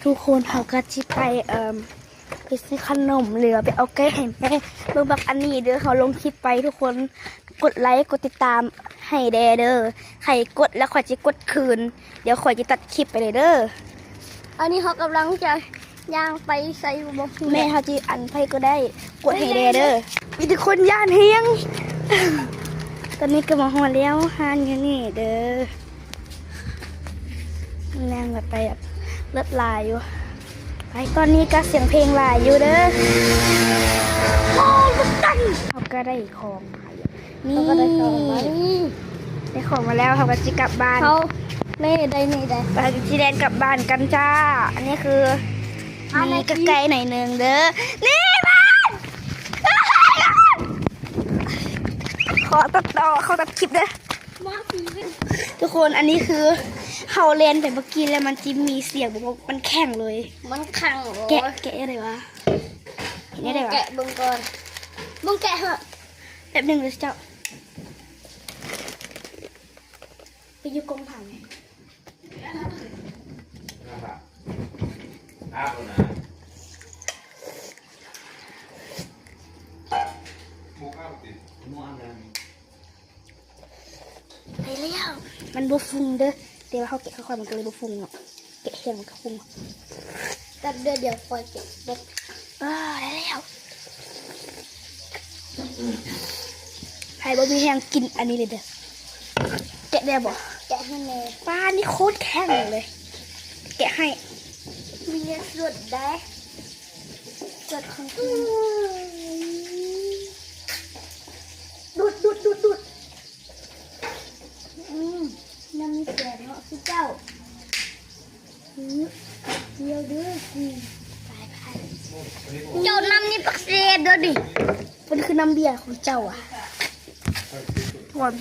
ทุกคนเขาก็จิไปไปซื้อขนมหรือไปเอาแก้ให้แม่เบิ่งบักอันนี้เด้อเขาลงคลิปไปทุกคนกดไลค์กดติดตามให้แดเด้อใครกดแล้วข่อยจะกดคืนเดี๋ยวข่อยจะตัดคลิปไปเลยเด้ออันนี้เขากำลังจะย่างไปใส่บ่แม่เขาจีอันไปก็ได้กดให้แดเด้อมีทุกคนย่านเฮียง ตอนนี้ก็มาฮอดแล้วฮานอยู่นี่เด้อแรงแบบไปแบบเลิศลายอยู่ไปตอนนี้ก็เสียงเพลงลายอยู่เด้อโอ้ลูกตันเขาก็ได้ของนี่ได้ของมาแล้วเขาก็จะกลับบ้านเขาไม่ได้ไปจีแดนกลับบ้านกันจ้าอันนี้คือนี่ก็ไกลหน่อยนึงเด้อนี่บ้านขอตัดต่อเขาตัดคลิปเด้อทุกคนอันนี้คือเฮาเลนแต่เมื่อกี้แล้วมันจิมีเสียงบอกว่ามันแข็งเลยมันแข็งแกะอะไรวะเห็นได้ไหมวะแกะบึงก่อนมึงแกะเหอะแบบหนึ่งเลยเจ้าไปอยู่กองถ่ายไหมไปแล้วมันบุฟุงเด้อเดี๋ยวเขาแกะค่อยๆมันก็เลยบุฟุงเนาะแกะเห็นมันก็ฟุงแต่เดี๋ยวปล่อยแกะเด็กได้แล้วใครบ่มีแห้งกินอันนี้เลยเด้อแกะได้บ่แกะให้แม่ป้านี่โคตรแข็งเลยแกะให้มีเนื้อสดได้สดของกูดูดน้ำมีแกะเนาะพี่เจ้าเดี๋ยวเด้อเจ้าน้ำนี่ปักเสียเด้อดิมันคือน้ำเบียร์ของเจ้าอ่ะทวน